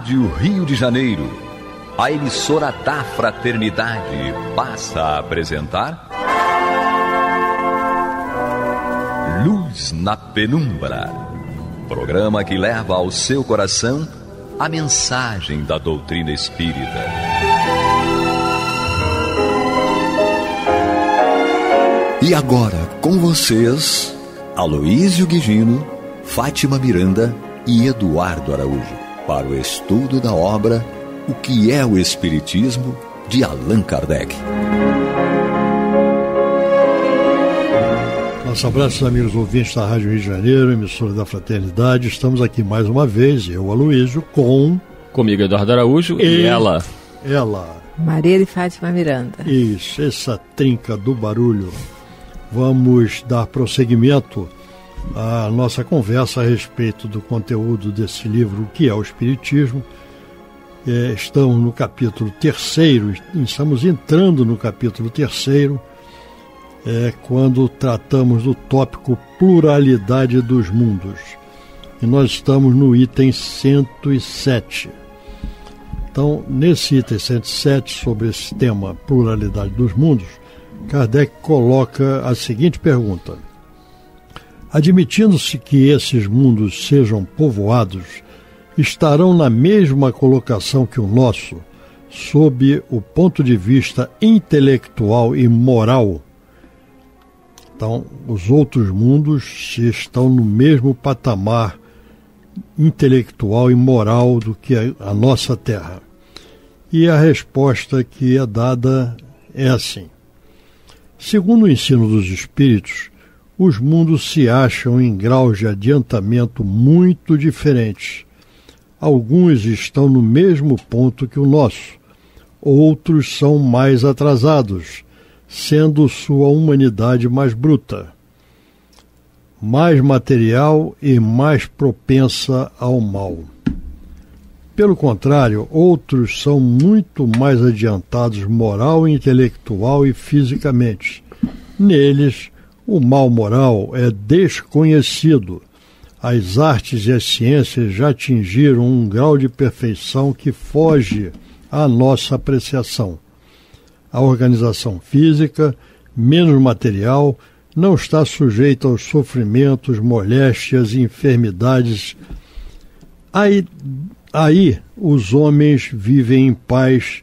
Rádio Rio de Janeiro, a emissora da Fraternidade, passa a apresentar Luz na Penumbra, programa que leva ao seu coração a mensagem da doutrina espírita. E agora, com vocês, Aloísio Guigino, Fátima Miranda e Eduardo Araújo, para o estudo da obra O que é o Espiritismo, de Allan Kardec. Nosso abraço, amigos ouvintes da Rádio Rio de Janeiro, emissora da Fraternidade. Estamos aqui mais uma vez, eu, Aloísio, comigo, Eduardo Araújo, e ela, Maria de Fátima Miranda. Isso, essa trinca do barulho. Vamos dar prosseguimento à nossa conversa a respeito do conteúdo desse livro, O que é o Espiritismo. Estamos no capítulo 3º, estamos entrando no capítulo 3º, quando tratamos do tópico Pluralidade dos Mundos. E nós estamos no item 107. Então, nesse item 107, sobre esse tema Pluralidade dos Mundos, Kardec coloca a seguinte pergunta: admitindo-se que esses mundos sejam povoados, estarão na mesma colocação que o nosso, sob o ponto de vista intelectual e moral? Então, os outros mundos estão no mesmo patamar intelectual e moral do que a nossa Terra. E a resposta que é dada é assim: segundo o ensino dos espíritos, os mundos se acham em graus de adiantamento muito diferentes. Alguns estão no mesmo ponto que o nosso, outros são mais atrasados, sendo sua humanidade mais bruta, mais material e mais propensa ao mal. Pelo contrário, outros são muito mais adiantados moral, intelectual e fisicamente. Neles, o mal moral é desconhecido. As artes e as ciências já atingiram um grau de perfeição que foge à nossa apreciação. A organização física, menos material, não está sujeita aos sofrimentos, moléstias e enfermidades. Aí os homens vivem em paz,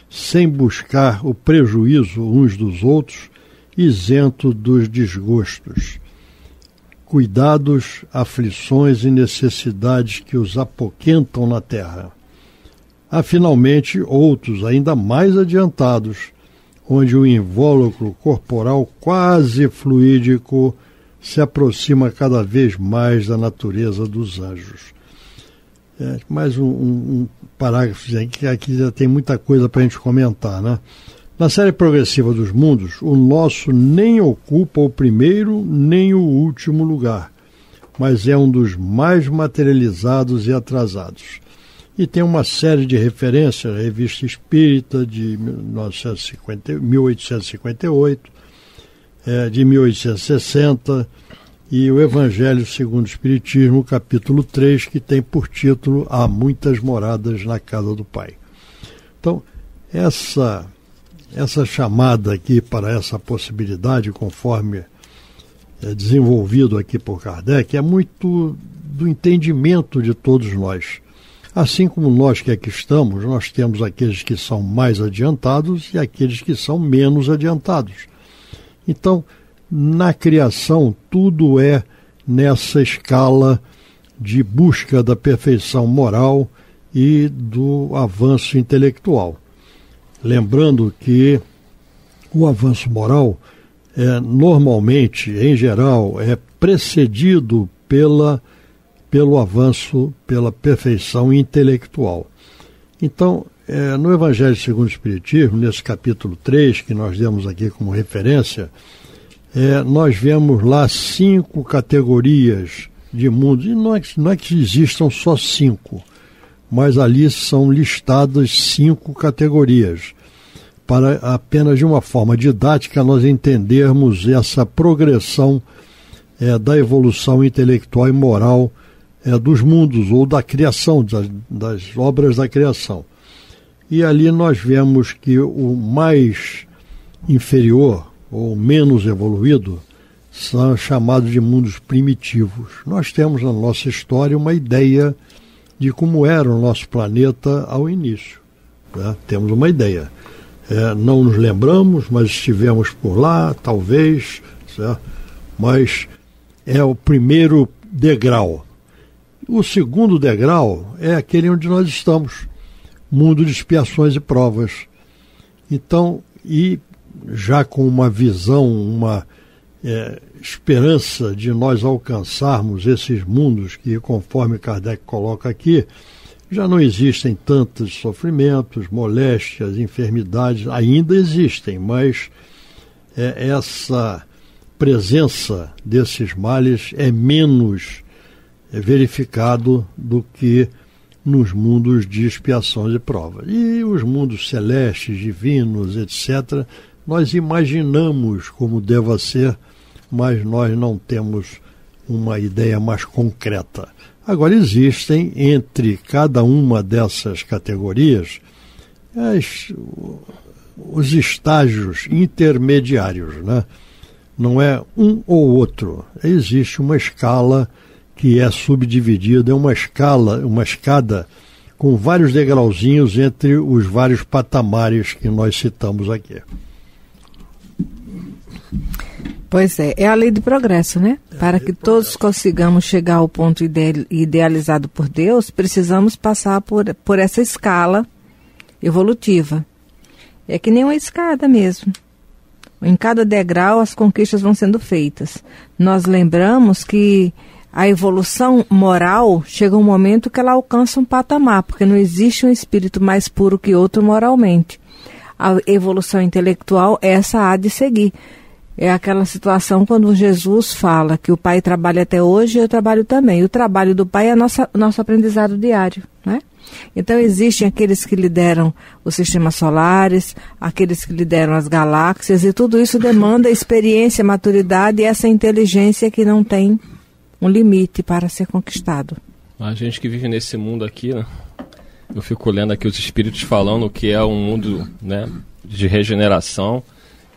sem buscar o prejuízo uns dos outros, isento dos desgostos, cuidados, aflições e necessidades que os apoquentam na terra. Há finalmente outros ainda mais adiantados, onde o invólucro corporal quase fluídico se aproxima cada vez mais da natureza dos anjos. Mais um parágrafo que aqui já tem muita coisa para a gente comentar, né? Na série progressiva dos mundos, o nosso nem ocupa o primeiro nem o último lugar, mas é um dos mais materializados e atrasados. E tem uma série de referências, a Revista Espírita de 1858, de 1860, e o Evangelho segundo o Espiritismo, capítulo 3, que tem por título Há Muitas Moradas na Casa do Pai. Então, essa chamada aqui para essa possibilidade, conforme é desenvolvido aqui por Kardec, é muito do entendimento de todos nós. Assim como nós que aqui estamos, nós temos aqueles que são mais adiantados e aqueles que são menos adiantados. Então, na criação, tudo é nessa escala de busca da perfeição moral e do avanço intelectual. Lembrando que o avanço moral normalmente, em geral, é precedido pelo avanço, pela perfeição intelectual. Então, no Evangelho segundo o Espiritismo, nesse capítulo 3, que nós demos aqui como referência, nós vemos lá 5 categorias de mundos, e não é que existam só 5, mas ali são listadas 5 categorias, para apenas de uma forma didática nós entendermos essa progressão da evolução intelectual e moral dos mundos ou da criação, das obras da criação. E ali nós vemos que o mais inferior ou menos evoluído são chamados de mundos primitivos. Nós temos na nossa história uma ideia de como era o nosso planeta ao início. Né? Temos uma ideia. Não nos lembramos, mas estivemos por lá, talvez, certo? Mas é o primeiro degrau. O segundo degrau é aquele onde nós estamos, mundo de expiações e provas. Então, e já com uma visão, uma esperança de nós alcançarmos esses mundos que, conforme Kardec coloca aqui, já não existem tantos sofrimentos, moléstias, enfermidades, ainda existem, mas essa presença desses males é menos verificado do que nos mundos de expiações e provas. E os mundos celestes, divinos, etc., nós imaginamos como deva ser, mas nós não temos uma ideia mais concreta. Agora, existem entre cada uma dessas categorias os estágios intermediários, né? Não é um ou outro. Existe uma escala que é subdividida, é uma escada com vários degrauzinhos entre os vários patamares que nós citamos aqui. Pois é a lei do progresso, né? Para que todos consigamos chegar ao ponto idealizado por Deus, precisamos passar por essa escala evolutiva. É que nem uma escada mesmo. Em cada degrau as conquistas vão sendo feitas. Nós lembramos que a evolução moral chega um momento que ela alcança um patamar, porque não existe um espírito mais puro que outro moralmente. A evolução intelectual, essa há de seguir. É aquela situação quando Jesus fala que o Pai trabalha até hoje e eu trabalho também. O trabalho do Pai é nosso aprendizado diário, né? Então existem aqueles que lideram os sistemas solares, aqueles que lideram as galáxias, e tudo isso demanda experiência, maturidade e essa inteligência que não tem um limite para ser conquistado. A gente que vive nesse mundo aqui, né? Eu fico lendo aqui os espíritos falando que é um mundo, né, de regeneração,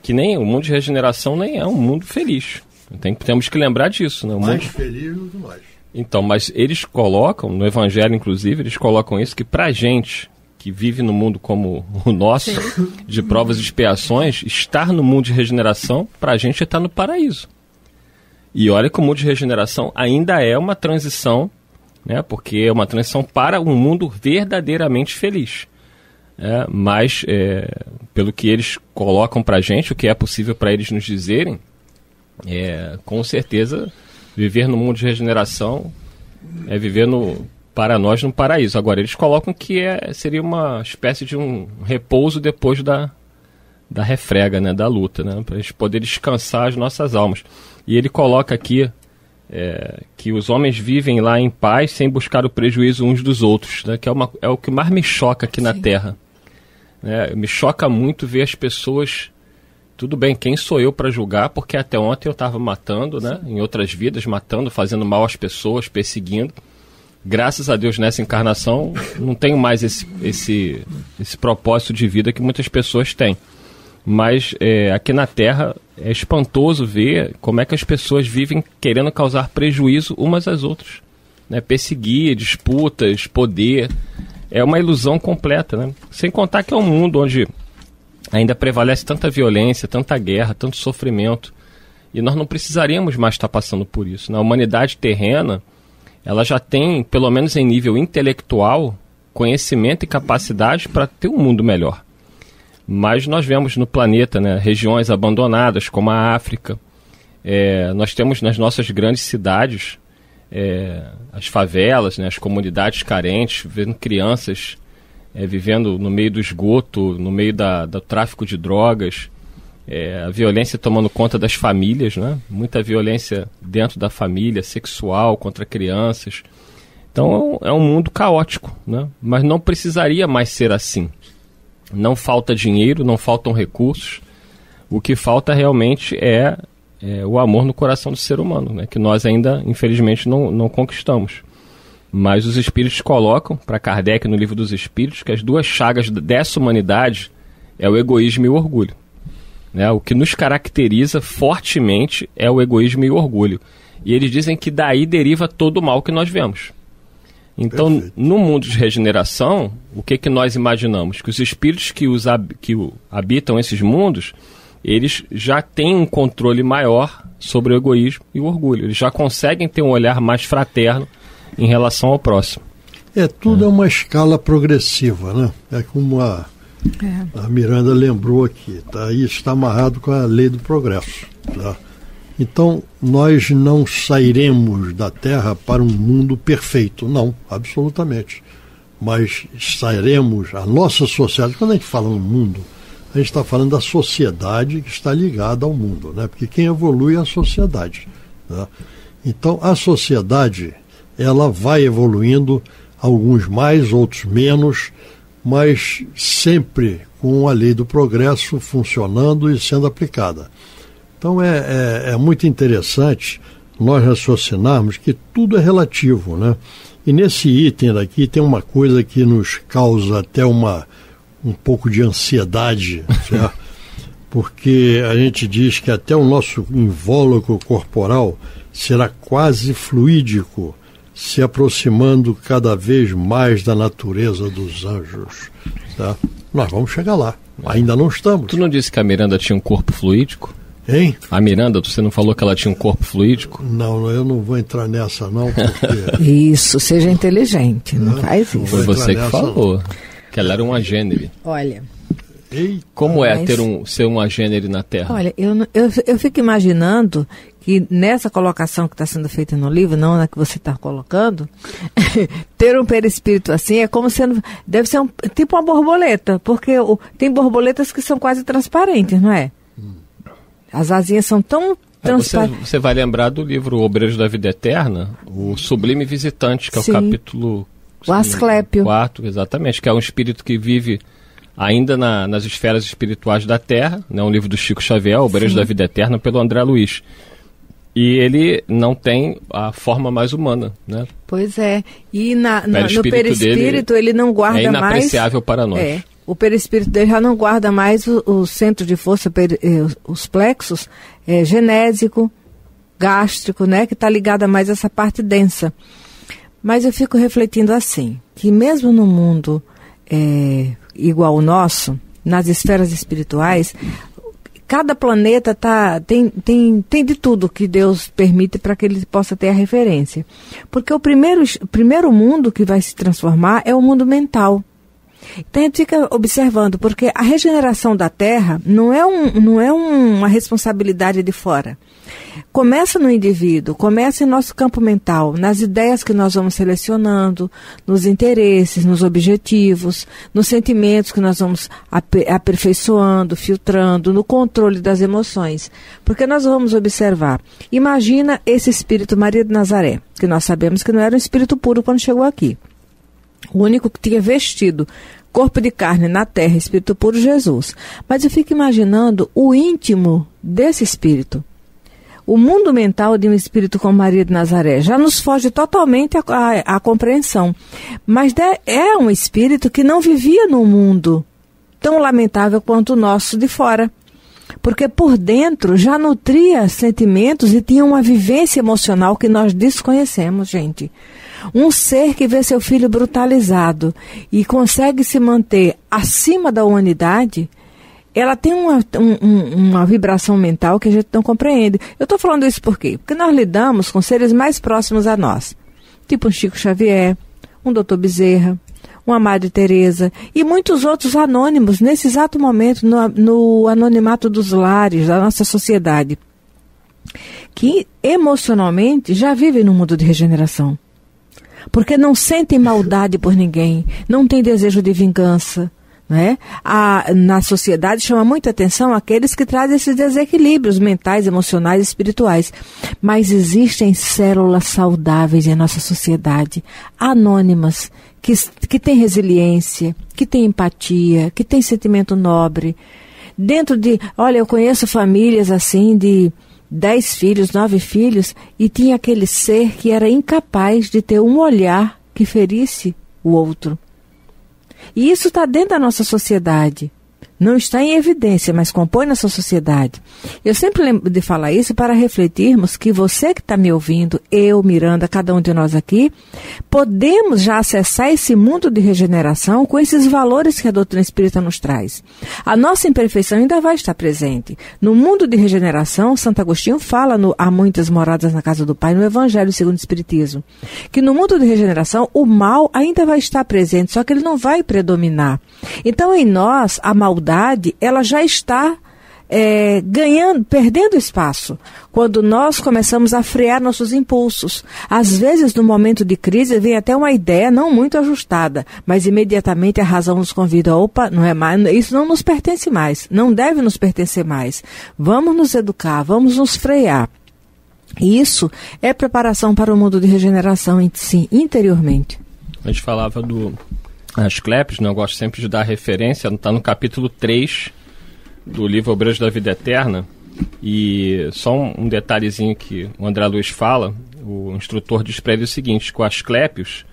que nem o mundo de regeneração nem é um mundo feliz. Temos que lembrar disso, né? Mais feliz do que nós. Então, mas eles colocam, no Evangelho inclusive, eles colocam isso, que pra gente, que vive no mundo como o nosso, sim, de provas e expiações, estar no mundo de regeneração, pra gente é estar no paraíso. E olha que o mundo de regeneração ainda é uma transição, né? Porque é uma transição para um mundo verdadeiramente feliz. Mas, pelo que eles colocam pra gente, o que é possível para eles nos dizerem, com certeza, viver no mundo de regeneração é viver para nós no paraíso. Agora, eles colocam que seria uma espécie de um repouso depois da refrega, né, da luta, né, para a gente poder descansar as nossas almas. E ele coloca aqui que os homens vivem lá em paz sem buscar o prejuízo uns dos outros, né, que é o que mais me choca aqui, sim, na Terra. Me choca muito ver as pessoas... Tudo bem, quem sou eu para julgar? Porque até ontem eu estava matando, né? Em outras vidas, matando, fazendo mal às pessoas, perseguindo. Graças a Deus, nessa encarnação, não tenho mais esse propósito de vida que muitas pessoas têm. Mas aqui na Terra é espantoso ver como é que as pessoas vivem querendo causar prejuízo umas às outras. Né? Perseguir, disputas, poder. É uma ilusão completa, né? Sem contar que é um mundo onde ainda prevalece tanta violência, tanta guerra, tanto sofrimento. E nós não precisaríamos mais estar passando por isso. A humanidade terrena, ela já tem, pelo menos em nível intelectual, conhecimento e capacidade para ter um mundo melhor. Mas nós vemos no planeta, né, regiões abandonadas, como a África. Nós temos nas nossas grandes cidades as favelas, né, as comunidades carentes, vendo crianças vivendo no meio do esgoto, no meio do tráfico de drogas, a violência tomando conta das famílias, né? Muita violência dentro da família, sexual, contra crianças. Então é um mundo caótico, né? Mas não precisaria mais ser assim. Não falta dinheiro, não faltam recursos. O que falta realmente é o amor no coração do ser humano, né? Que nós ainda, infelizmente, não conquistamos. Mas os espíritos colocam, para Kardec no Livro dos Espíritos, que as duas chagas dessa humanidade é o egoísmo e o orgulho. Né? O que nos caracteriza fortemente é o egoísmo e o orgulho. E eles dizem que daí deriva todo o mal que nós vemos. Então, perfeito, no mundo de regeneração, o que nós imaginamos? Que os espíritos que habitam esses mundos, eles já têm um controle maior sobre o egoísmo e o orgulho. Eles já conseguem ter um olhar mais fraterno em relação ao próximo. Tudo é uma escala progressiva, né? É como a Miranda lembrou aqui, tá? Isso está amarrado com a lei do progresso, tá? Então, nós não sairemos da Terra para um mundo perfeito, não, absolutamente. Mas sairemos, a nossa sociedade, quando a gente fala no mundo, a gente está falando da sociedade que está ligada ao mundo, né? Porque quem evolui é a sociedade, tá? Então, a sociedade, ela vai evoluindo, alguns mais, outros menos, mas sempre com a lei do progresso funcionando e sendo aplicada. Então é muito interessante nós raciocinarmos que tudo é relativo, né? E nesse item daqui tem uma coisa que nos causa até um pouco de ansiedade, certo? Porque a gente diz que até o nosso invólucro corporal será quase fluídico, se aproximando cada vez mais da natureza dos anjos. Tá? Nós vamos chegar lá, ainda não estamos. Tu não disse que a Miranda tinha um corpo fluídico? Hein? A Miranda, você não falou que ela tinha um corpo fluídico? Não, eu não vou entrar nessa não, porque... Isso, seja inteligente, não faz isso. Foi você que falou, que ela era uma gênere. Olha... Como é ser uma gênere na Terra? Olha, eu fico imaginando que nessa colocação que está sendo feita no livro, não na que você está colocando, ter um perispírito assim é como sendo, deve ser tipo uma borboleta, porque tem borboletas que são quase transparentes, não é? As asinhas são tão transparentes. Você vai lembrar do livro Obreiros da Vida Eterna, o Sublime Visitante, que é o capítulo... O Asclépio. 4, exatamente, que é um espírito que vive... ainda nas esferas espirituais da Terra, né, um livro do Chico Xavier, Obreiros da Vida Eterna, pelo André Luiz. E ele não tem a forma mais humana, né? Pois é. E no perispírito ele não guarda mais... É inapreciável para nós. O perispírito dele já não guarda mais o centro de força, os plexos, genésico, gástrico, né? Que está ligado a mais essa parte densa. Mas eu fico refletindo assim, que mesmo no mundo... igual ao nosso, nas esferas espirituais, cada planeta tem de tudo que Deus permite para que ele possa ter a referência. Porque o primeiro mundo que vai se transformar é o mundo mental. Então a gente fica observando, porque a regeneração da Terra não é uma responsabilidade de fora. Começa no indivíduo, começa em nosso campo mental, nas ideias que nós vamos selecionando, nos interesses, nos objetivos, nos sentimentos que nós vamos aperfeiçoando, filtrando, no controle das emoções. Porque nós vamos observar, imagina esse espírito Maria de Nazaré, que nós sabemos que não era um espírito puro quando chegou aqui. O único que tinha vestido corpo de carne na terra, espírito puro, Jesus. Mas eu fico imaginando o íntimo desse espírito. O mundo mental de um espírito como Maria de Nazaré já nos foge totalmente à compreensão. Mas é um espírito que não vivia num mundo tão lamentável quanto o nosso de fora. Porque por dentro já nutria sentimentos e tinha uma vivência emocional que nós desconhecemos, gente. Um ser que vê seu filho brutalizado e consegue se manter acima da humanidade, ela tem uma vibração mental que a gente não compreende. Eu estou falando isso por quê? Porque nós lidamos com seres mais próximos a nós. Tipo um Chico Xavier, um Dr. Bezerra, uma Madre Teresa e muitos outros anônimos nesse exato momento no anonimato dos lares, da nossa sociedade, que emocionalmente já vivem no mundo de regeneração. Porque não sentem maldade por ninguém, não têm desejo de vingança. Né? Na sociedade chama muita atenção aqueles que trazem esses desequilíbrios mentais, emocionais e espirituais. Mas existem células saudáveis em nossa sociedade, anônimas, que têm resiliência, que têm empatia, que têm sentimento nobre. Olha, eu conheço famílias assim de 10 filhos, 9 filhos, e tinha aquele ser que era incapaz de ter um olhar que ferisse o outro. E isso está dentro da nossa sociedade. Não está em evidência, mas compõe nossa sociedade. Eu sempre lembro de falar isso para refletirmos que você que está me ouvindo, eu, Miranda, cada um de nós aqui, podemos já acessar esse mundo de regeneração com esses valores que a doutrina espírita nos traz. A nossa imperfeição ainda vai estar presente. No mundo de regeneração, Santo Agostinho fala Há Muitas Moradas na Casa do Pai, no Evangelho segundo o Espiritismo, que no mundo de regeneração o mal ainda vai estar presente, só que ele não vai predominar. Então, em nós, a maldade, ela já está perdendo espaço, quando nós começamos a frear nossos impulsos. Às vezes, no momento de crise, vem até uma ideia não muito ajustada, mas imediatamente a razão nos convida, não é mais, isso não nos pertence mais, não deve nos pertencer mais. Vamos nos educar, vamos nos frear. Isso é preparação para o mundo de regeneração em si, interiormente. A gente falava do Asclépios, né? Eu gosto sempre de dar referência, está no capítulo 3 do livro Obreiros da Vida Eterna, e só um detalhezinho que o André Luiz fala, o instrutor diz para ele o seguinte, que o Asclépios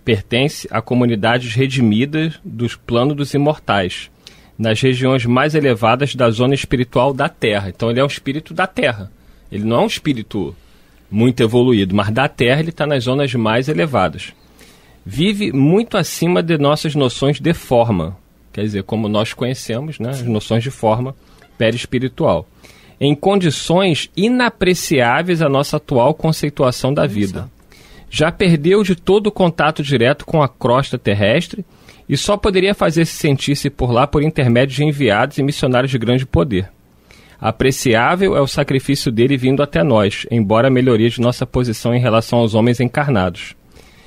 pertence a comunidades redimidas dos planos dos imortais, nas regiões mais elevadas da zona espiritual da Terra. Então ele é um espírito da Terra, ele não é um espírito muito evoluído, mas da Terra ele está nas zonas mais elevadas. Vive muito acima de nossas noções de forma, quer dizer, como nós conhecemos, né, as noções de forma perispiritual, em condições inapreciáveis à nossa atual conceituação da vida. Já perdeu de todo o contato direto com a crosta terrestre e só poderia fazer-se sentir-se por lá por intermédio de enviados e missionários de grande poder. Apreciável é o sacrifício dele vindo até nós, embora a melhoria de nossa posição em relação aos homens encarnados.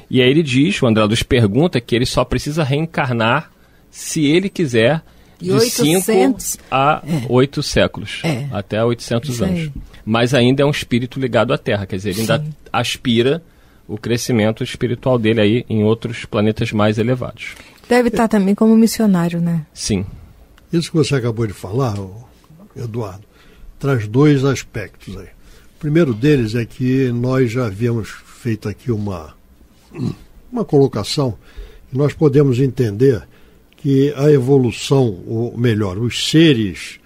E aí ele diz, o André Luiz pergunta, que ele só precisa reencarnar se ele quiser de 5 a 8 séculos, até 800 anos. Mas ainda é um espírito ligado à Terra, quer dizer, ele ainda aspira o crescimento espiritual dele aí em outros planetas mais elevados. Deve estar também como missionário, né? Sim. Isso que você acabou de falar, Eduardo, traz dois aspectos aí. O primeiro deles é que nós já havíamos feito aqui uma colocação, que nós podemos entender que a evolução, ou melhor, os seres,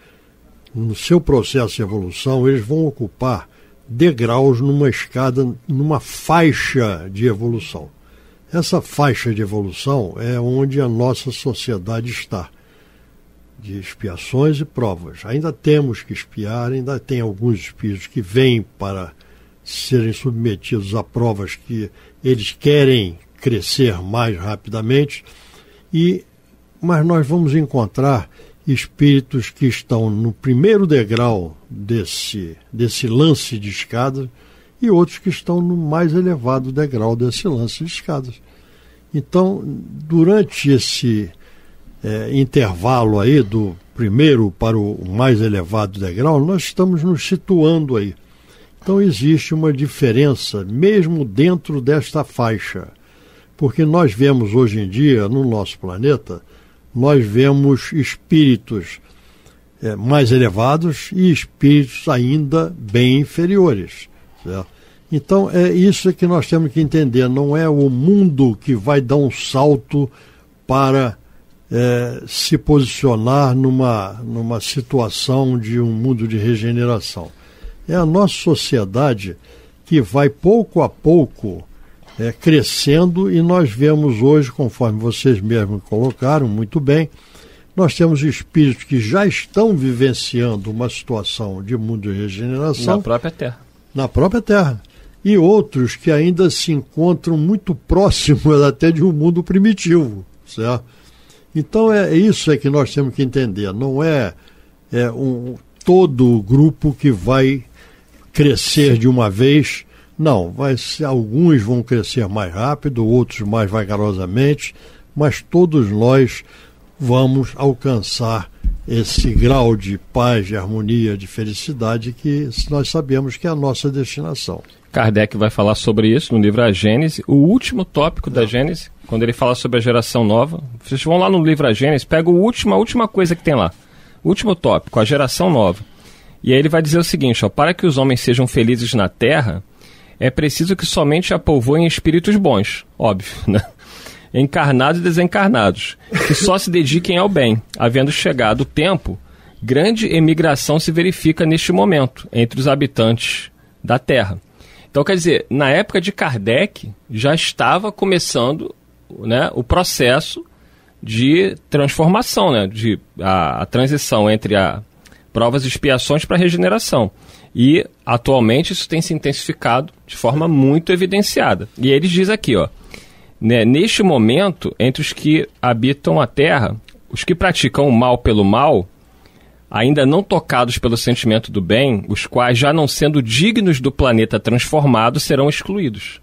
no seu processo de evolução, eles vão ocupar degraus numa escada, numa faixa de evolução. Essa faixa de evolução é onde a nossa sociedade está, de expiações e provas. Ainda temos que expiar, ainda tem alguns espíritos que vêm para serem submetidos a provas que eles querem crescer mais rapidamente, mas nós vamos encontrar espíritos que estão no primeiro degrau desse lance de escadas e outros que estão no mais elevado degrau desse lance de escadas. Então, durante esse intervalo aí do primeiro para o mais elevado degrau, nós estamos nos situando aí. Então existe uma diferença, mesmo dentro desta faixa, porque nós vemos hoje em dia, no nosso planeta, nós vemos espíritos mais elevados e espíritos ainda bem inferiores, certo? Então é isso que nós temos que entender, não é o mundo que vai dar um salto para se posicionar numa situação de um mundo de regeneração. É a nossa sociedade que vai pouco a pouco crescendo, e nós vemos hoje, conforme vocês mesmos colocaram muito bem, nós temos espíritos que já estão vivenciando uma situação de mundo de regeneração. Na própria Terra. Na própria Terra. E outros que ainda se encontram muito próximos até de um mundo primitivo, certo? Então é isso que nós temos que entender. Não é todo o grupo que vai crescer de uma vez. Não, alguns vão crescer mais rápido, outros mais vagarosamente, mas todos nós vamos alcançar esse grau de paz, de harmonia, de felicidade que nós sabemos que é a nossa destinação. Kardec vai falar sobre isso no livro A Gênese, o último tópico da Gênese, quando ele fala sobre a geração nova. Vocês vão lá no livro A Gênese, pega a última coisa que tem lá, o último tópico, a geração nova. E aí ele vai dizer o seguinte, para que os homens sejam felizes na Terra, é preciso que somente a povoem espíritos bons, óbvio, né? Encarnados e desencarnados, que só se dediquem ao bem. Havendo chegado o tempo, grande emigração se verifica neste momento entre os habitantes da Terra. Então, quer dizer, na época de Kardec, já estava começando, né, o processo de transformação, né, a transição entre a provas e expiações para a regeneração. E, atualmente, isso tem se intensificado de forma muito evidenciada. E eles dizem aqui, ó, né, neste momento, entre os que habitam a Terra, os que praticam o mal pelo mal, ainda não tocados pelo sentimento do bem, os quais, já não sendo dignos do planeta transformado, serão excluídos.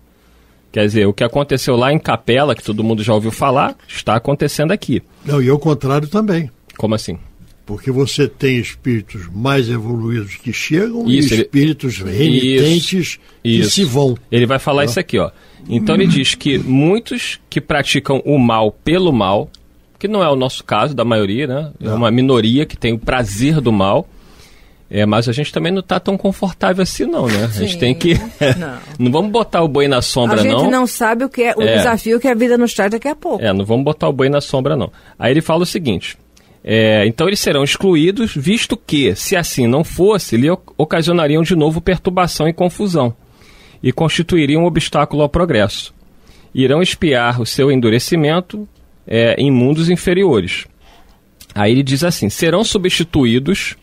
Quer dizer, o que aconteceu lá em Capela, que todo mundo já ouviu falar, está acontecendo aqui. Não, e ao contrário também. Como assim? Porque você tem espíritos mais evoluídos que chegam isso, e espíritos renitentes que se vão. Ele vai falar isso aqui, ó. Então ele diz que muitos que praticam o mal pelo mal, que não é o nosso caso, da maioria, né? É uma minoria que tem o prazer do mal. Mas a gente também não está tão confortável assim, não, né? Sim, a gente tem que... não vamos botar o boi na sombra, não. A gente não sabe o que é o desafio que a vida nos traz daqui a pouco. Não vamos botar o boi na sombra, não. Aí ele fala o seguinte... então eles serão excluídos, visto que, se assim não fosse, lhe ocasionariam de novo perturbação e confusão, e constituiriam um obstáculo ao progresso. Irão expiar o seu endurecimento em mundos inferiores. Aí ele diz assim, serão substituídos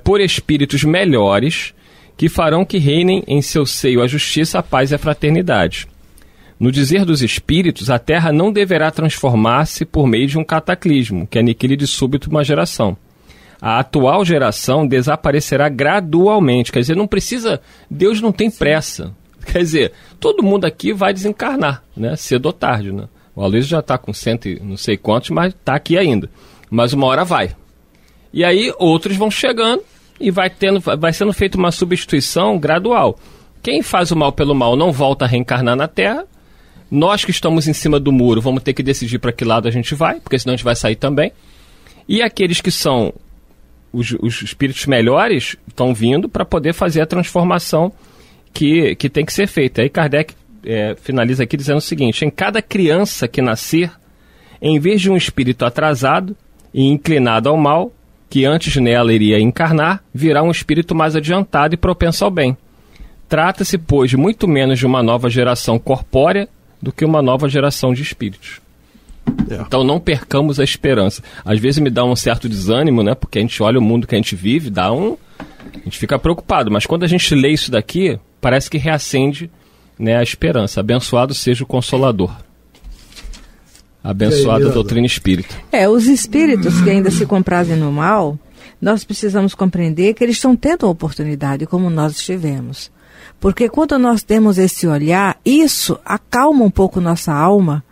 por espíritos melhores, que farão que reinem em seu seio a justiça, a paz e a fraternidade. No dizer dos espíritos, a Terra não deverá transformar-se por meio de um cataclismo, que aniquile de súbito uma geração. A atual geração desaparecerá gradualmente. Quer dizer, não precisa... Deus não tem pressa. Quer dizer, todo mundo aqui vai desencarnar, né? Cedo ou tarde, né? O Aloysio já está com cento e não sei quantos, mas está aqui ainda. Mas uma hora vai. E aí outros vão chegando e vai sendo feita uma substituição gradual. Quem faz o mal pelo mal não volta a reencarnar na Terra. Nós que estamos em cima do muro vamos ter que decidir para que lado a gente vai, porque senão a gente vai sair também. E aqueles que são os espíritos melhores estão vindo para poder fazer a transformação que tem que ser feita. Aí Kardec finaliza aqui dizendo o seguinte, em cada criança que nascer, em vez de um espírito atrasado e inclinado ao mal, que antes nela iria encarnar, virá um espírito mais adiantado e propenso ao bem. Trata-se, pois, muito menos de uma nova geração corpórea do que uma nova geração de espíritos. Então não percamos a esperança. Às vezes me dá um certo desânimo, né? Porque a gente olha o mundo que a gente vive, a gente fica preocupado. Mas quando a gente lê isso daqui, parece que reacende, né, a esperança. Abençoado seja o Consolador. Abençoada a doutrina espírita. Os espíritos que ainda se comprazem no mal, nós precisamos compreender que eles estão tendo a oportunidade, como nós estivemos. Porque quando nós temos esse olhar, isso acalma um pouco nossa alma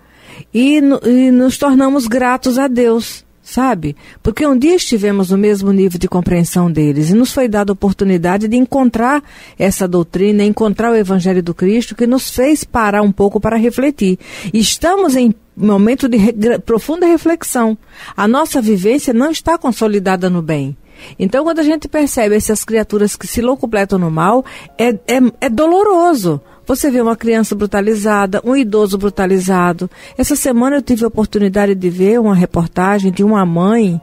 e nos tornamos gratos a Deus, sabe? Porque um dia estivemos no mesmo nível de compreensão deles e nos foi dada a oportunidade de encontrar essa doutrina, encontrar o Evangelho do Cristo, que nos fez parar um pouco para refletir. E estamos em momento de profunda reflexão. A nossa vivência não está consolidada no bem. Então, quando a gente percebe essas criaturas que se locupletam no mal, é doloroso. Você vê uma criança brutalizada, um idoso brutalizado. Essa semana eu tive a oportunidade de ver uma reportagem de uma mãe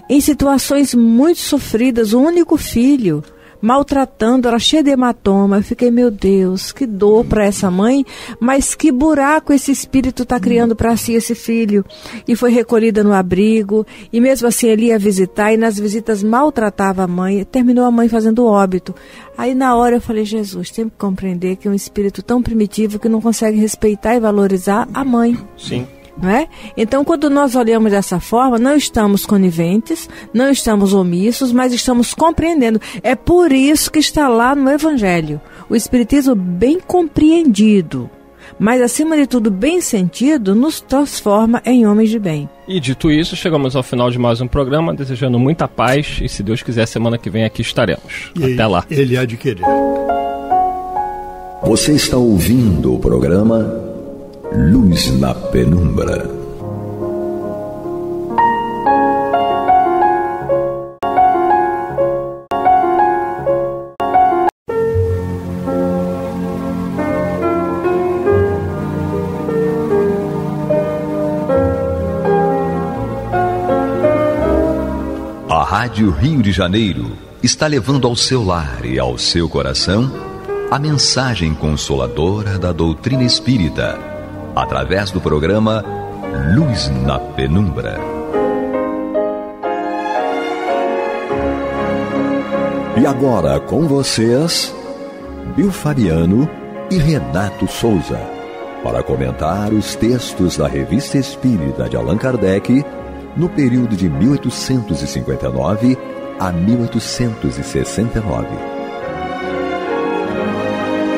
em situações muito sofridas, o único filho, maltratando, ela cheia de hematoma. Eu fiquei, meu Deus, que dor para essa mãe, mas que buraco esse espírito está criando para si, esse filho. E foi recolhida no abrigo, e mesmo assim ele ia visitar, e nas visitas maltratava a mãe, terminou a mãe fazendo óbito. Aí na hora eu falei, Jesus, tem que compreender que é um espírito tão primitivo que não consegue respeitar e valorizar a mãe. Sim. Não é? Então, quando nós olhamos dessa forma, não estamos coniventes, não estamos omissos, mas estamos compreendendo. É por isso que está lá no Evangelho. O Espiritismo bem compreendido, mas acima de tudo bem sentido, nos transforma em homens de bem. E dito isso, chegamos ao final de mais um programa, desejando muita paz e, se Deus quiser, semana que vem aqui estaremos. Até lá. Ele há de querer. Você está ouvindo o programa Luz na Penumbra. Rádio Rio de Janeiro está levando ao seu lar e ao seu coração a mensagem consoladora da doutrina espírita, através do programa Luz na Penumbra. E agora com vocês, Bill Fabiano e Renato Souza, para comentar os textos da Revista Espírita de Allan Kardec no período de 1859 a 1869.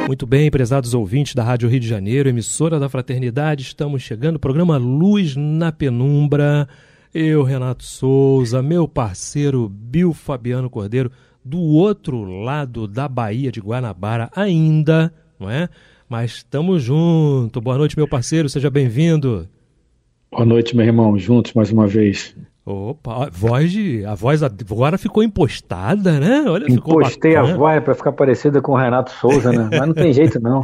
Muito bem, prezados ouvintes da Rádio Rio de Janeiro, emissora da Fraternidade, estamos chegando ao programa Luz na Penumbra. Eu, Renato Souza, meu parceiro Bill Fabiano Cordeiro, do outro lado da Baía de Guanabara ainda, não é? Mas estamos juntos. Boa noite, meu parceiro, seja bem-vindo. Boa noite, meu irmão, juntos mais uma vez. Opa, a voz agora ficou impostada, né? Olha, impostei a voz para ficar parecida com o Renato Souza, né? Mas não tem jeito, não.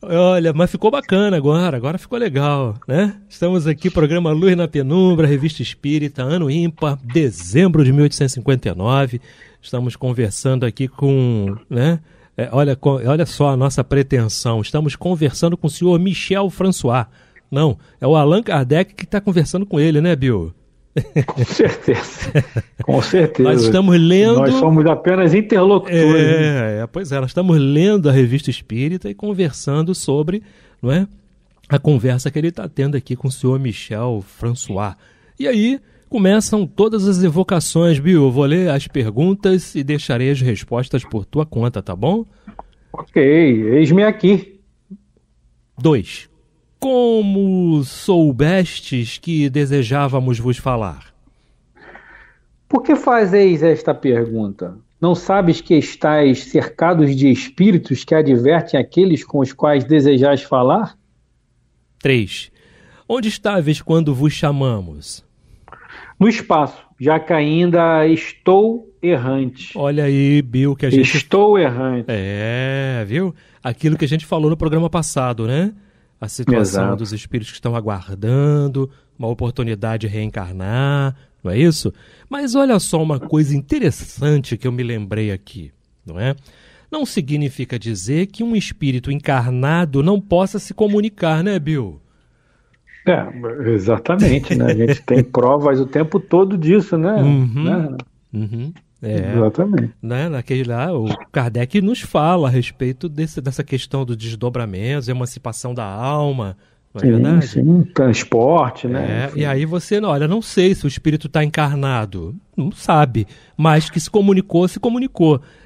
Olha, mas ficou bacana agora ficou legal, né? Estamos aqui, programa Luz na Penumbra, Revista Espírita, ano ímpar, dezembro de 1859. Estamos conversando aqui com, né? Olha só a nossa pretensão. Estamos conversando com o senhor Michel François. Não, é o Allan Kardec que está conversando com ele, né, Bill? Com certeza, com certeza. Nós estamos lendo... Nós somos apenas interlocutores. Pois é, nós estamos lendo a Revista Espírita e conversando sobre, não é, a conversa que ele está tendo aqui com o senhor Michel François. E aí começam todas as evocações, Bill. Eu vou ler as perguntas e deixarei as respostas por tua conta, tá bom? Ok, eis-me aqui. 2. Como soubestes que desejávamos vos falar? Por que fazeis esta pergunta? Não sabes que estáis cercados de espíritos que advertem aqueles com os quais desejais falar? 3. Onde estáveis quando vos chamamos? No espaço, já que ainda estou errante. Olha aí, Bill, que a gente... Estou errante. Viu? Aquilo que a gente falou no programa passado, né? A situação Exato. Dos espíritos que estão aguardando uma oportunidade de reencarnar, não é isso? Mas olha só uma coisa interessante que eu me lembrei aqui, não é? Não significa dizer que um espírito encarnado não possa se comunicar, né, Bill? Exatamente, né? A gente tem provas o tempo todo disso, né? Exatamente. Né? Naquele lá, o Kardec nos fala a respeito dessa questão do desdobramento, emancipação da alma, não é verdade? Sim, transporte, né? E aí você, olha, não sei se o espírito está encarnado, não sabe, mas que se comunicou.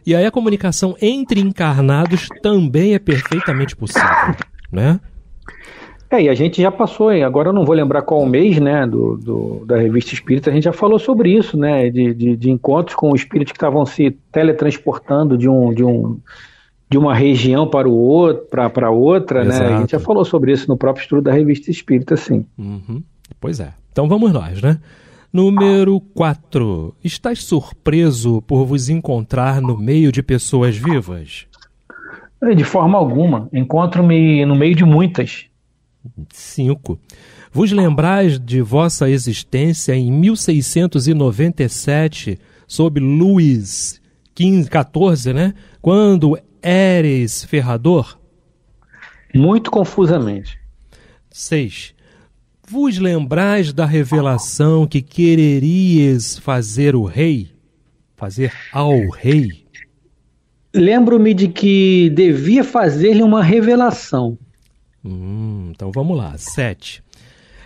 E aí a comunicação entre encarnados também é perfeitamente possível, né? E a gente já passou, agora eu não vou lembrar qual mês, né, da Revista Espírita, a gente já falou sobre isso, né, de encontros com espíritos que estavam se teletransportando de uma região para outra, né, a gente já falou sobre isso no próprio estudo da Revista Espírita, sim. Pois é, então vamos nós, né? Número 4, estás surpreso por vos encontrar no meio de pessoas vivas? De forma alguma, encontro-me no meio de muitas. 5. Vos lembrais de vossa existência em 1697, sob Luís XIV, né? Quando eres ferrador? Muito confusamente. 6. Vos lembrais da revelação que quererias fazer ao rei? Lembro-me de que devia fazer-lhe uma revelação. Então vamos lá. 7.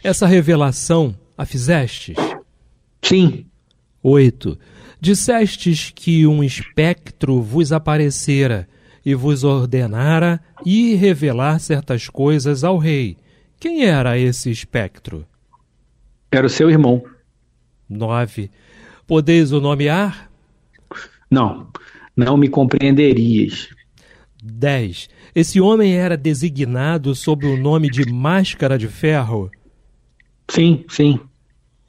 Essa revelação a fizestes? Sim. 8. Dissestes que um espectro vos aparecera e vos ordenara ir revelar certas coisas ao rei. Quem era esse espectro? Era o seu irmão. 9. Podeis o nomear? Não me compreenderias. 10. Esse homem era designado sob o nome de Máscara de Ferro? Sim.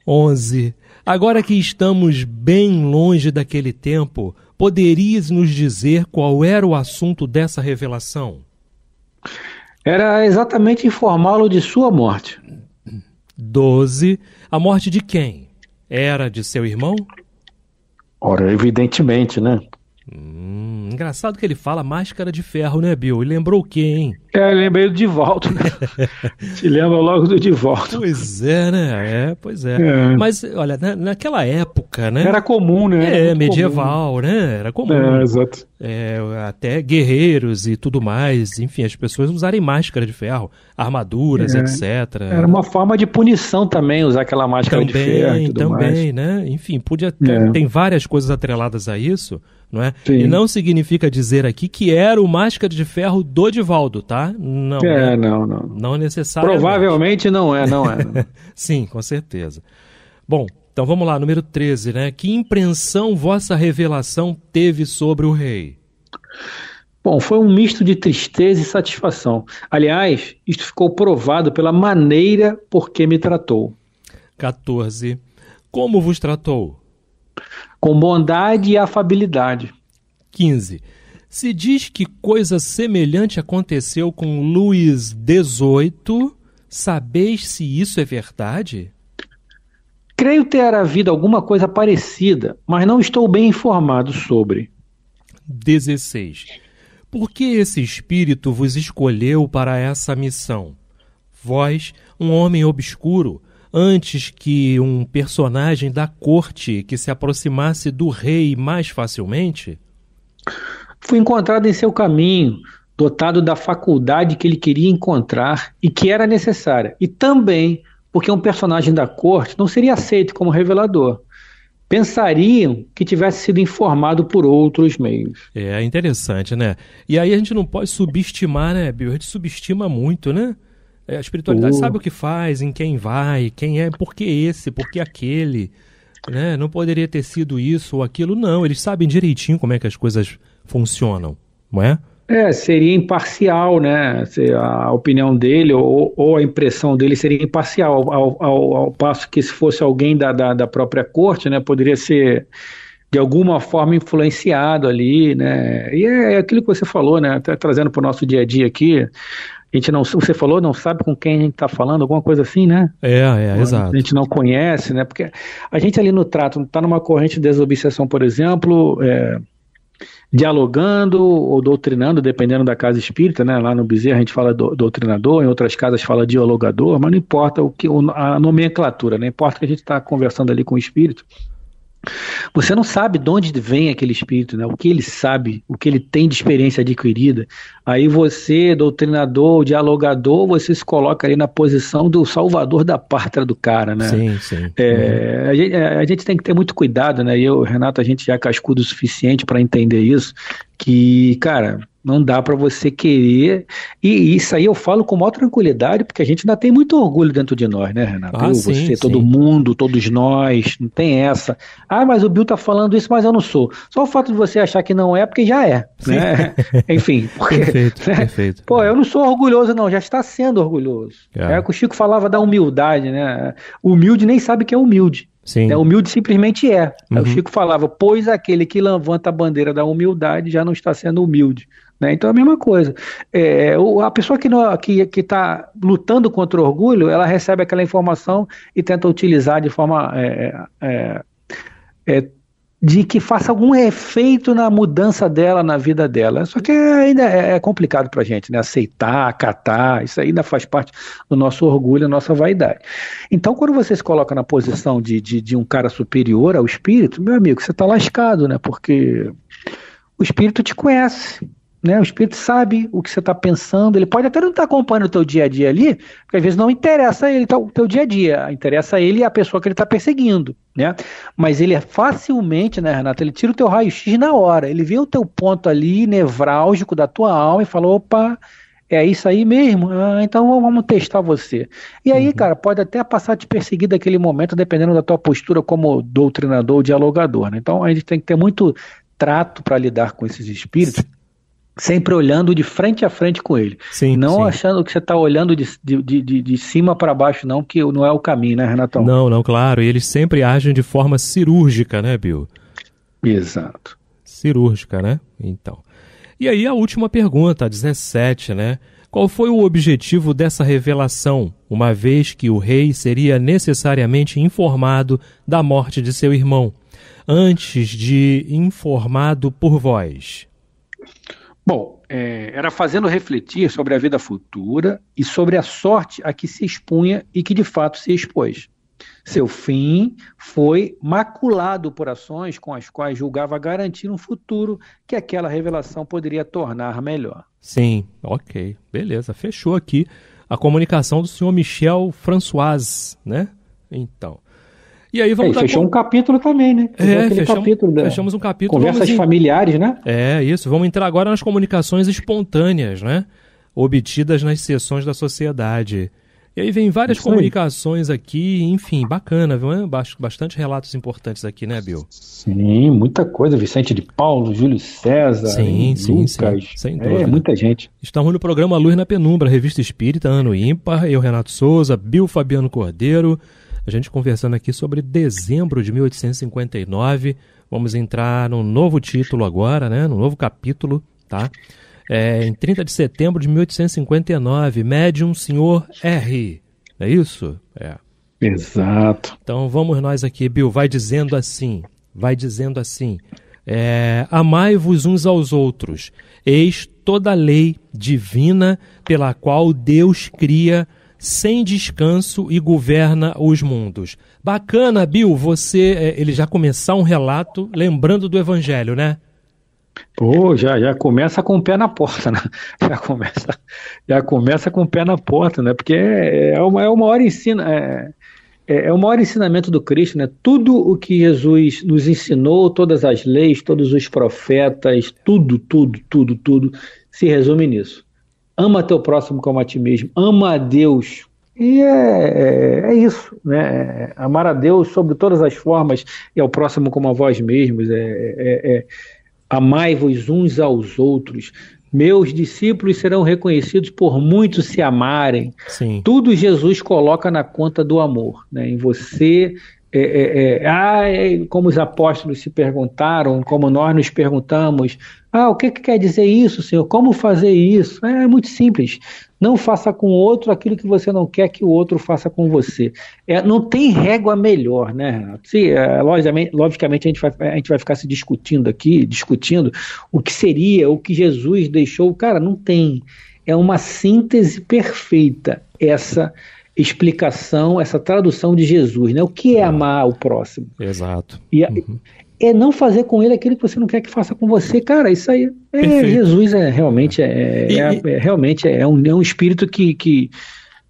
11. Agora que estamos bem longe daquele tempo, poderias nos dizer qual era o assunto dessa revelação? Era exatamente informá-lo de sua morte. 12. A morte de quem? era de seu irmão? Ora, evidentemente, né? Engraçado que ele fala máscara de ferro, né, Bill? E lembrou o quê, hein? Lembrei do Divaldo, né? Te lembra logo do Divaldo. Pois é, né? Pois é. Mas, olha, naquela época, né? Era comum, né? Medieval, comum, né? Era comum. Exato. Até guerreiros e tudo mais, enfim, as pessoas usarem máscara de ferro, armaduras, etc. Era uma forma de punição também, usar aquela máscara de ferro e tudo mais. Né? Enfim, tem várias coisas atreladas a isso, não é? Sim. E não significa dizer aqui que era o máscara de ferro do Divaldo, tá? Não. Não necessariamente. Provavelmente não é. Sim, com certeza. Bom, então vamos lá, número 13, né? Que impressão vossa revelação teve sobre o rei? Bom, foi um misto de tristeza e satisfação. Aliás, isto ficou provado pela maneira por que me tratou. 14. Como vos tratou? Com bondade e afabilidade. 15. Se diz que coisa semelhante aconteceu com Luís XVIII, sabeis se isso é verdade? Creio ter havido alguma coisa parecida, mas não estou bem informado sobre. 16. Por que esse espírito vos escolheu para essa missão? Vós, um homem obscuro, antes que um personagem da corte que se aproximasse do rei mais facilmente? Fui encontrado em seu caminho, dotado da faculdade que ele queria encontrar e que era necessária, e também porque um personagem da corte não seria aceito como revelador. Pensariam que tivesse sido informado por outros meios. É interessante, né? E aí a gente não pode subestimar, né, Bill? A gente subestima muito, né? A espiritualidade sabe o que faz, em quem vai, quem é, por que esse, por que aquele, né? Não poderia ter sido isso ou aquilo, não. Eles sabem direitinho como é que as coisas funcionam, não é? Seria imparcial, né? A opinião dele ou a impressão dele seria imparcial, ao passo que se fosse alguém da própria corte, né, poderia ser de alguma forma influenciado ali, né? E é aquilo que você falou, né? Até trazendo para o nosso dia a dia aqui, a gente você falou, não sabe com quem a gente está falando, alguma coisa assim, né? Exato. A gente não conhece, né? Porque a gente ali no trato, está numa corrente de desobsessão, por exemplo, dialogando ou doutrinando, dependendo da casa espírita, né? Lá no Bezerra a gente fala doutrinador, em outras casas fala dialogador, mas não importa a nomenclatura, não importa que a gente está conversando ali com o espírito. Você não sabe de onde vem aquele espírito, né? O que ele sabe, o que ele tem de experiência adquirida. Aí você, doutrinador, dialogador, você se coloca ali na posição do salvador da pátria do cara, né? Sim. A gente tem que ter muito cuidado, né? E eu, Renato, a gente já é cascudo o suficiente para entender isso, que, cara, não dá para você querer, e isso aí eu falo com maior tranquilidade, porque a gente ainda tem muito orgulho dentro de nós, né, Renato? Sim. Todo mundo, todos nós, não tem essa. Mas o Bill tá falando isso, mas eu não sou. Só o fato de você achar que não é, porque já é, né? Enfim. Porque, Perfeito. Pô, eu não sou orgulhoso não, já está sendo orgulhoso. É o que o Chico falava da humildade, né? Humilde nem sabe que é humilde. Sim. Humilde simplesmente é. O Chico falava, pois aquele que levanta a bandeira da humildade já não está sendo humilde. Né? Então é a mesma coisa. A pessoa que está lutando contra o orgulho, ela recebe aquela informação e tenta utilizar de forma de que faça algum efeito na mudança dela, na vida dela. Só que ainda é complicado para a gente, né? Aceitar, acatar, isso ainda faz parte do nosso orgulho, da nossa vaidade. Então, quando você se coloca na posição de um cara superior ao espírito, meu amigo, você está lascado, né? Porque o espírito te conhece. Né? O espírito sabe o que você está pensando, ele pode até não estar acompanhando o teu dia a dia ali, porque às vezes não interessa a ele o teu dia a dia, interessa a ele e a pessoa que ele está perseguindo, né? Mas ele facilmente, né, Renato, ele tira o teu raio-x na hora, ele vê o teu ponto ali nevrálgico da tua alma e fala, opa, é isso aí mesmo? Então vamos testar você. E aí, cara, pode até passar a te perseguir daquele momento, dependendo da tua postura como doutrinador ou dialogador, né? Então a gente tem que ter muito trato para lidar com esses espíritos, sempre olhando de frente a frente com ele. Não achando que você está olhando de cima para baixo, não, que não é o caminho, né, Renatão? Não, claro. E eles sempre agem de forma cirúrgica, né, Bill? Exato. Cirúrgica, né? Então. E aí a última pergunta, a 17, né? Qual foi o objetivo dessa revelação, uma vez que o rei seria necessariamente informado da morte de seu irmão, antes de informado por vós? Bom, era fazendo refletir sobre a vida futura e sobre a sorte a que se expunha e que de fato se expôs. Seu fim foi maculado por ações com as quais julgava garantir um futuro que aquela revelação poderia tornar melhor. Sim, ok, beleza, fechou aqui a comunicação do senhor Michel François, né? Então, e aí vamos fechou um capítulo também, né? Fechamos um capítulo. Conversas familiares, né? Isso, vamos entrar agora nas comunicações espontâneas, né? Obtidas nas sessões da sociedade. E aí vem várias comunicações aqui, enfim, bacana, viu? Bastante relatos importantes aqui, né, Bill? Sim, muita coisa. Vicente de Paulo, Júlio César, Lucas. Sem dúvida. Muita gente. Estamos no programa Luz na Penumbra, Revista Espírita, Ano Ímpar. Eu, Renato Souza, Bill Fabiano Cordeiro. A gente conversando aqui sobre dezembro de 1859. Vamos entrar num novo título agora, né? Num novo capítulo, tá? Em 30 de setembro de 1859, médium Sr. R. É isso? Exato. Então vamos nós aqui, Bill, vai dizendo assim, amai-vos uns aos outros, eis toda a lei divina pela qual Deus cria sem descanso e governa os mundos. Bacana, Bill, ele já começar um relato lembrando do Evangelho, né? Pô, já começa com o pé na porta, né? Já começa com o pé na porta, né? Porque é o maior ensinamento do Cristo, né? Tudo o que Jesus nos ensinou, todas as leis, todos os profetas, tudo se resume nisso. Ama teu próximo como a ti mesmo, ama a Deus. E é isso, né? Amar a Deus sobre todas as formas e ao próximo como a vós mesmos. Amai-vos uns aos outros. Meus discípulos serão reconhecidos por muitos se amarem. Sim. Tudo Jesus coloca na conta do amor, né? Em você, como os apóstolos se perguntaram, como nós nos perguntamos, o que quer dizer isso, Senhor? Como fazer isso? É muito simples. Não faça com o outro aquilo que você não quer que o outro faça com você. Não tem régua melhor, né, Renato? Logicamente a gente vai ficar se discutindo o que seria, o que Jesus deixou. Cara, não tem. É uma síntese perfeita essa explicação, essa tradução de Jesus, né? O que é amar o próximo? Exato. É não fazer com ele aquilo que você não quer que faça com você. Cara, isso aí Jesus realmente é um espírito que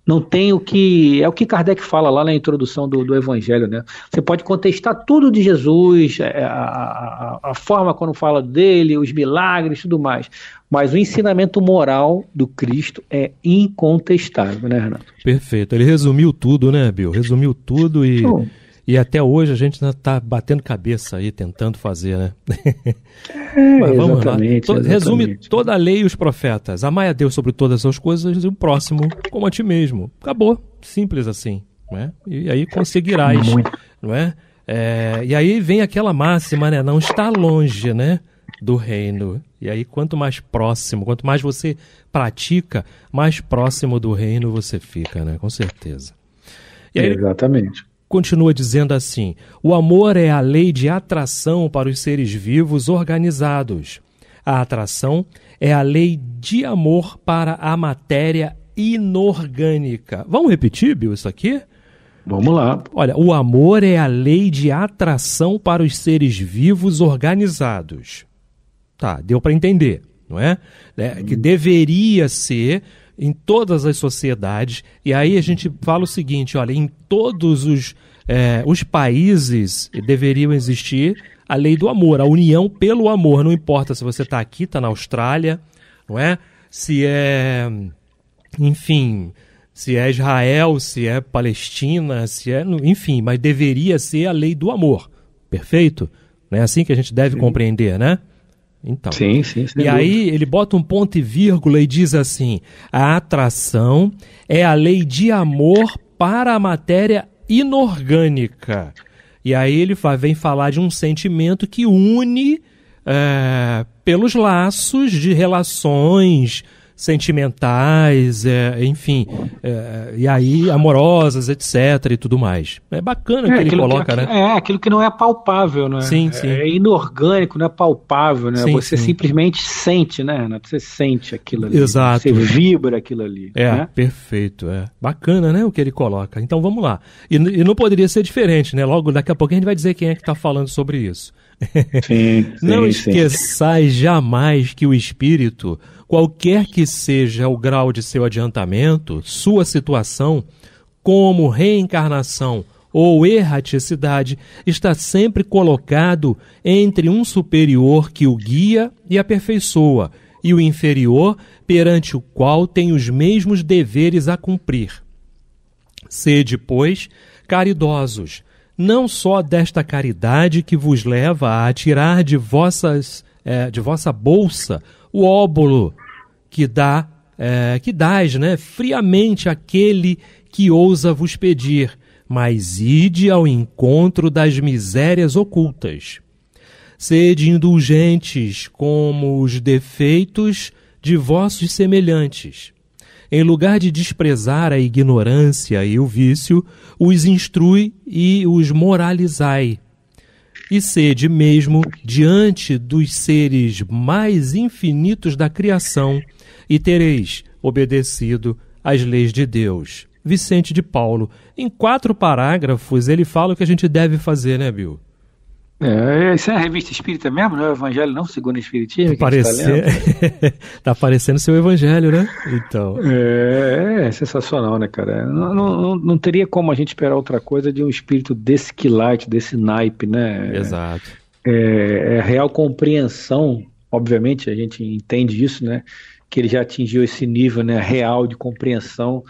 não tem o que... É o que Kardec fala lá na introdução do Evangelho, né? Você pode contestar tudo de Jesus, a forma quando fala dele, os milagres, tudo mais. Mas o ensinamento moral do Cristo é incontestável, né, Renato? Perfeito. Ele resumiu tudo, né, Bill? Resumiu tudo e até hoje a gente ainda está batendo cabeça aí, tentando fazer, né? Mas vamos exatamente, lá. Resume toda a lei e os profetas. Amai a Deus sobre todas as coisas e o próximo como a ti mesmo. Acabou. Simples assim. Não é? E aí conseguirás. Não é? E aí vem aquela máxima, né? Não está longe, né, do reino. E aí quanto mais próximo, quanto mais você pratica, mais próximo do reino você fica, né? Com certeza. E aí, exatamente. Continua dizendo assim: o amor é a lei de atração para os seres vivos organizados. A atração é a lei de amor para a matéria inorgânica. Vamos repetir, Bill, isso aqui? Vamos lá. Olha, o amor é a lei de atração para os seres vivos organizados. Tá, deu para entender, não é? Que deveria ser em todas as sociedades, e aí a gente fala o seguinte, olha, em todos os países deveriam existir a lei do amor, a união pelo amor, não importa se você está aqui, está na Austrália, não é? Se é, enfim, se é Israel, se é Palestina, enfim, mas deveria ser a lei do amor, perfeito? Não é assim que a gente deve compreender, né? Então, sim, e aí ele bota um ponto e vírgula e diz assim: a atração é a lei de amor para a matéria inorgânica. E aí ele vem falar de um sentimento que une pelos laços de relações sentimentais, enfim, e aí amorosas, etc. e tudo mais. É bacana o que ele coloca, né? Aquilo que não é palpável, né? Sim, sim. É inorgânico, não é palpável, né? Sim, você sim. simplesmente sente, né, Renato? Você sente aquilo ali. Exato. Você vibra aquilo ali. Né? Perfeito. Bacana, né, o que ele coloca. Então vamos lá. E não poderia ser diferente, né? Logo daqui a pouco a gente vai dizer quem é que está falando sobre isso. Não esqueçais jamais que o Espírito, qualquer que seja o grau de seu adiantamento, sua situação, como reencarnação ou erraticidade, está sempre colocado entre um superior que o guia e aperfeiçoa, e o inferior perante o qual tem os mesmos deveres a cumprir. Sede, pois, caridosos, não só desta caridade que vos leva a tirar de vossa bolsa o óbolo que dás, né, friamente àquele que ousa vos pedir, mas ide ao encontro das misérias ocultas. Sede indulgentes como os defeitos de vossos semelhantes. Em lugar de desprezar a ignorância e o vício, os instrui e os moralizai. E sede mesmo diante dos seres mais infinitos da criação, e tereis obedecido às leis de Deus. Vicente de Paulo. Em 4 parágrafos, ele fala o que a gente deve fazer, né, Bill? Isso é a Revista Espírita mesmo, não é o Evangelho não, segundo o Espiritismo? Tá parecendo seu Evangelho, né? Então. É sensacional, né, cara? Não teria como a gente esperar outra coisa de um espírito desse quilate, desse naipe, né? Exato. É real compreensão, obviamente, a gente entende isso, né? Que ele já atingiu esse nível, né, real de compreensão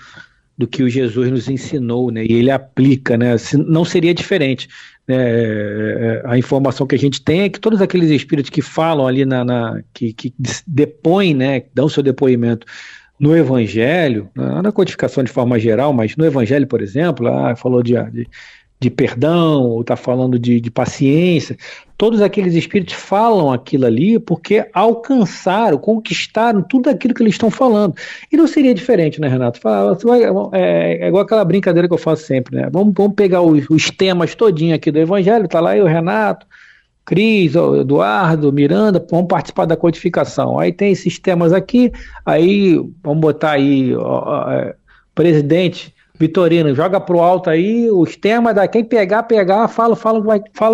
do que o Jesus nos ensinou, né? E ele aplica, né? Não seria diferente. A informação que a gente tem é que todos aqueles espíritos que falam ali, que depõem, né, dão seu depoimento no Evangelho, na codificação de forma geral, mas no Evangelho, por exemplo, falou de perdão, ou está falando de paciência, todos aqueles espíritos falam aquilo ali porque alcançaram, conquistaram tudo aquilo que eles estão falando. E não seria diferente, né, Renato? É igual aquela brincadeira que eu faço sempre, né? Vamos pegar os temas todinho aqui do Evangelho, tá lá eu, Renato, Cris, Eduardo, Miranda, vamos participar da codificação. Aí tem esses temas aqui, aí vamos botar aí, presidente Vitorino, joga pro alto aí os temas, quem pegar, fala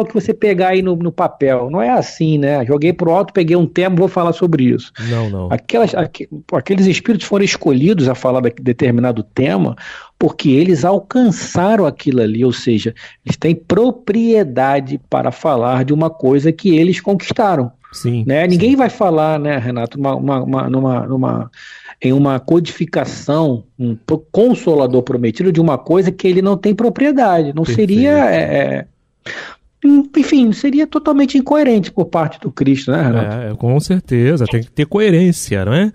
o que você pegar aí no papel. Não é assim, né? Joguei pro alto, peguei um tema, vou falar sobre isso. Não. Aqueles espíritos foram escolhidos a falar de determinado tema porque eles alcançaram aquilo ali, ou seja, eles têm propriedade para falar de uma coisa que eles conquistaram. Sim. Né? Ninguém vai falar, né, Renato, em uma codificação, um consolador prometido de uma coisa que ele não tem propriedade. Não seria... enfim, seria totalmente incoerente por parte do Cristo, né, Renato? Com certeza, tem que ter coerência, não é?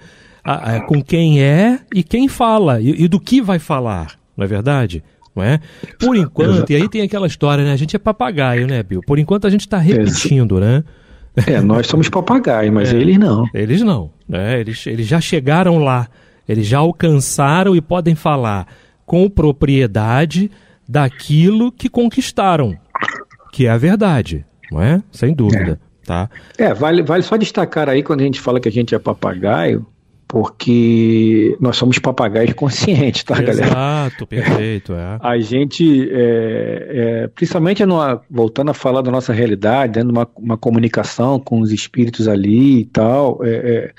Com quem é e quem fala, e do que vai falar, não é verdade? Não é? Por enquanto, e aí tem aquela história, né? A gente é papagaio, né, Bill? Por enquanto a gente está repetindo, né? Nós somos papagaios, mas eles não. Eles não, né? Eles já chegaram lá, eles já alcançaram e podem falar com propriedade daquilo que conquistaram, que é a verdade, não é? Sem dúvida, tá? Vale só destacar aí quando a gente fala que a gente é papagaio, porque nós somos papagaios conscientes, tá, galera? Exato, perfeito. A gente, principalmente voltando a falar da nossa realidade, dando uma comunicação com os espíritos ali e tal, é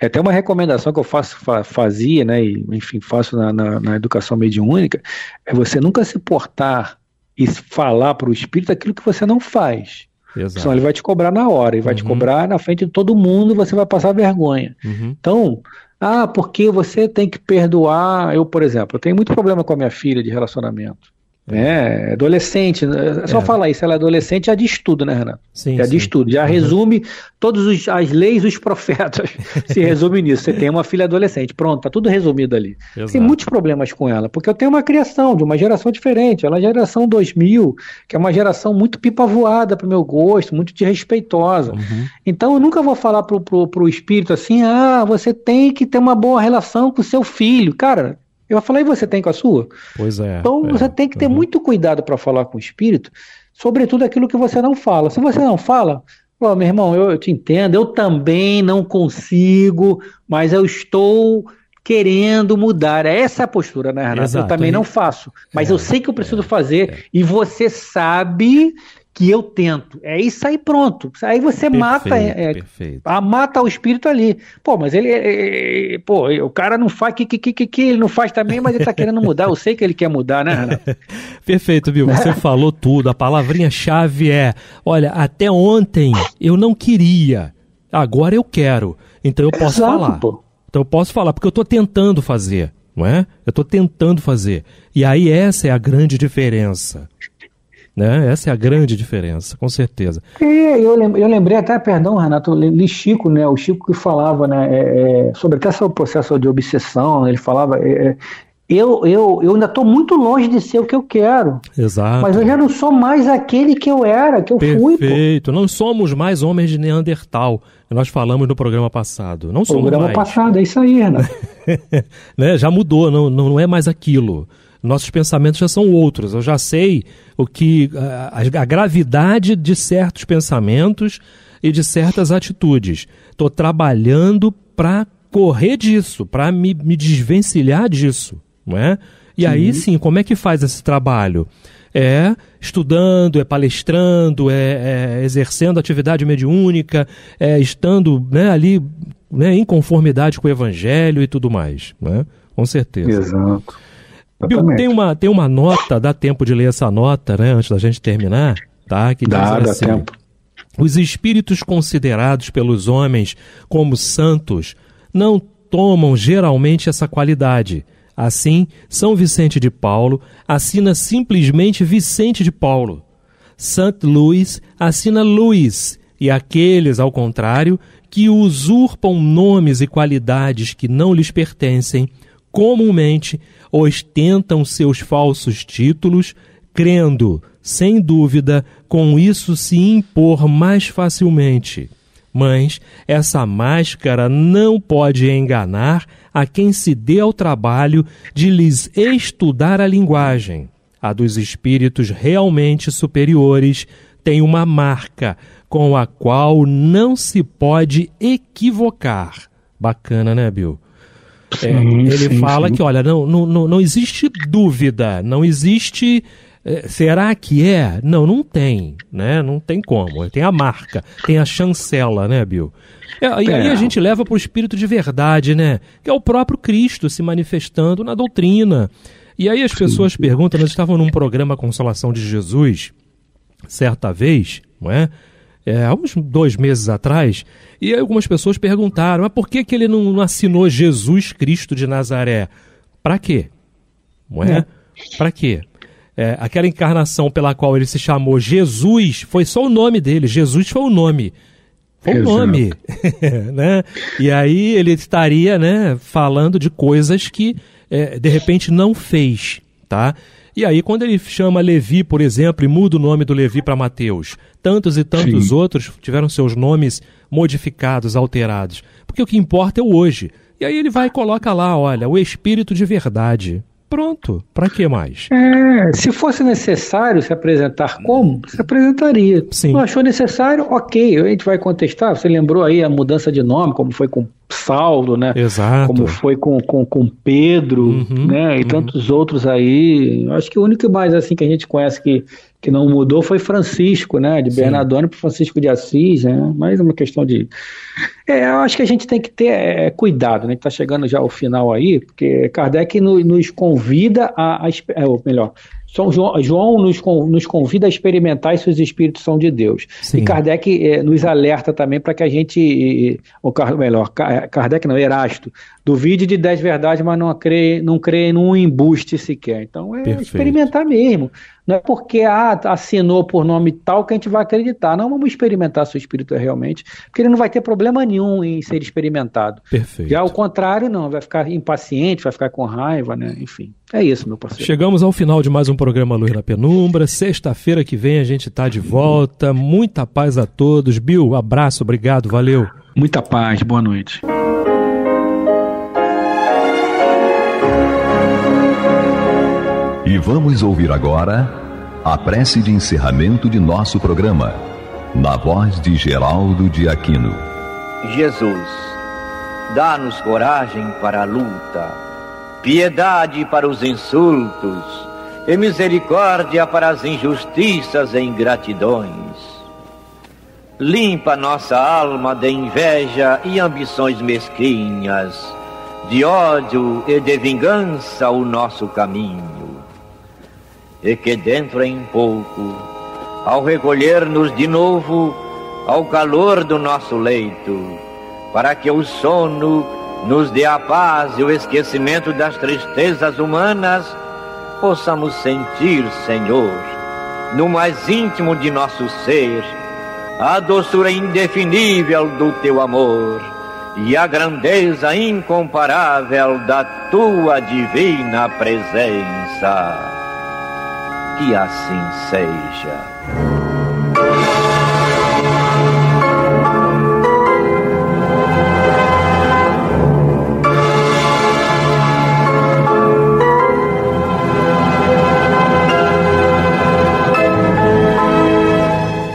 até uma recomendação que eu fazia, né, e enfim, faço na educação mediúnica, é você nunca se portar e falar para o espírito aquilo que você não faz. Exato. Senão ele vai te cobrar na hora, ele vai te cobrar na frente de todo mundo e você vai passar vergonha. Então, porque você tem que perdoar. Eu, por exemplo, eu tenho muito problema com a minha filha de relacionamento. Adolescente, é só falar isso, ela é adolescente, já diz tudo, né, Renato? Sim, já diz tudo, já resume todas as leis dos profetas, se resume nisso. Você tem uma filha adolescente, pronto, tá tudo resumido ali. Exato. Tem muitos problemas com ela, porque eu tenho uma criação de uma geração diferente, ela é a geração 2000, que é uma geração muito pipa voada pro meu gosto, muito desrespeitosa. Então eu nunca vou falar pro espírito assim, você tem que ter uma boa relação com o seu filho. Cara, eu falei, e você tem com a sua? Pois é. Então você tem que ter muito cuidado para falar com o espírito, sobretudo aquilo que você não fala. Se você não fala, meu irmão, eu te entendo, eu também não consigo, mas eu estou querendo mudar. Essa é a postura, né, Renato? Exato. Eu também não faço, mas eu sei que eu preciso fazer, e você sabe que eu tento. É isso aí, pronto. Aí você mata o espírito ali. Pô, mas o cara não faz, que ele não faz também, mas ele tá querendo mudar. Eu sei que ele quer mudar, né, Renato? Perfeito, viu? Você falou tudo. A palavrinha-chave olha, até ontem eu não queria, agora eu quero. Então eu posso falar. Pô. Então eu posso falar, porque eu tô tentando fazer, não é? Eu tô tentando fazer. E aí essa é a grande diferença. Né? Essa é a grande diferença, com certeza. Eu lembrei até, perdão, Renato, li Chico, né? O Chico que falava, né, sobre até esse processo de obsessão, ele falava, eu ainda estou muito longe de ser o que eu quero. Exato. Mas eu já não sou mais aquele que eu era, que eu fui. Perfeito, não somos mais homens de Neandertal, nós falamos no programa passado. Não somos programa mais. Passado, é isso aí, Renato. Né? Já mudou, não é mais aquilo. Nossos pensamentos já são outros. Eu já sei a gravidade de certos pensamentos e de certas atitudes. Estou trabalhando para correr disso, para me desvencilhar disso, não é? E aí sim, como é que faz esse trabalho? É estudando, é palestrando, é exercendo atividade mediúnica, estando, né, ali, né, em conformidade com o Evangelho e tudo mais, né? Com certeza. Exato. Bill, tem uma nota, dá tempo de ler essa nota, né, antes da gente terminar, tá? Que diz assim: dá tempo. Os espíritos considerados pelos homens como santos não tomam geralmente essa qualidade. Assim, São Vicente de Paulo assina simplesmente Vicente de Paulo. St. Louis assina Luís, e aqueles, ao contrário, que usurpam nomes e qualidades que não lhes pertencem, comumente ostentam seus falsos títulos, crendo, sem dúvida, com isso se impor mais facilmente. Mas essa máscara não pode enganar a quem se dê ao trabalho de lhes estudar a linguagem. A dos espíritos realmente superiores tem uma marca com a qual não se pode equivocar. Bacana, né, Bill? Ele fala que, olha, não existe dúvida, não existe... será que é? Não tem, né? Não tem como. Tem a marca, tem a chancela, né, Bill? E aí a gente leva para o espírito de verdade, né? Que é o próprio Cristo se manifestando na doutrina. E aí as pessoas perguntam, nós estávamos num programa Consolação de Jesus, certa vez, não é? Há uns 2 meses atrás, e aí algumas pessoas perguntaram, mas por que ele não assinou Jesus Cristo de Nazaré? Para quê? Não é? Para quê? Aquela encarnação pela qual ele se chamou Jesus, foi só o nome dele. Jesus foi o nome. Foi o nome. Né? E aí ele estaria, né, falando de coisas que, de repente, não fez. Tá? E aí, quando ele chama Levi, por exemplo, e muda o nome do Levi para Mateus, tantos e tantos outros tiveram seus nomes modificados, alterados. Porque o que importa é o hoje. E aí ele vai e coloca lá, olha, o Espírito de verdade. Pronto, para que mais? Se fosse necessário se apresentar como, se apresentaria. Sim. Não achou necessário, ok, a gente vai contestar. Você lembrou aí a mudança de nome, como foi com Saulo, né? Exato. Como foi com Pedro, né? E tantos outros aí. Acho que o único mais assim que a gente conhece que não mudou foi Francisco, né? De Bernardone para Francisco de Assis, né? Mas é uma questão de... eu acho que a gente tem que ter cuidado, né? Que está chegando já ao final aí, porque Kardec nos convida ou melhor, São João nos convida a experimentar se os espíritos são de Deus. Sim. E Kardec nos alerta também para que a gente, Kardec não, Erasto, duvide de 10 verdades, mas não crê num embuste sequer. Então Perfeito. Experimentar mesmo. Não é porque assinou por nome tal que a gente vai acreditar. Não, vamos experimentar se o espírito é realmente, porque ele não vai ter problema nenhum em ser experimentado. Perfeito. Já ao contrário, não, vai ficar impaciente, vai ficar com raiva, né? Enfim, é isso, meu parceiro. Chegamos ao final de mais um programa Luz na Penumbra. Sexta-feira que vem a gente está de volta. Muita paz a todos. Bill, abraço, obrigado, valeu. Muita paz, boa noite. E vamos ouvir agora a prece de encerramento de nosso programa, na voz de Geraldo de Aquino. Jesus, dá-nos coragem para a luta, piedade para os insultos e misericórdia para as injustiças e ingratidões. Limpa nossa alma de inveja e ambições mesquinhas, de ódio e de vingança o nosso caminho. E que dentro em pouco, ao recolher-nos de novo ao calor do nosso leito, para que o sono nos dê a paz e o esquecimento das tristezas humanas, possamos sentir, Senhor, no mais íntimo de nosso ser, a doçura indefinível do Teu amor e a grandeza incomparável da Tua divina presença. Que assim seja.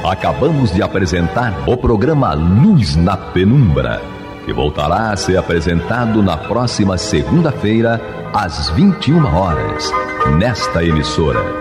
Acabamos de apresentar o programa Luz na Penumbra, que voltará a ser apresentado na próxima segunda-feira, às 21 horas, nesta emissora.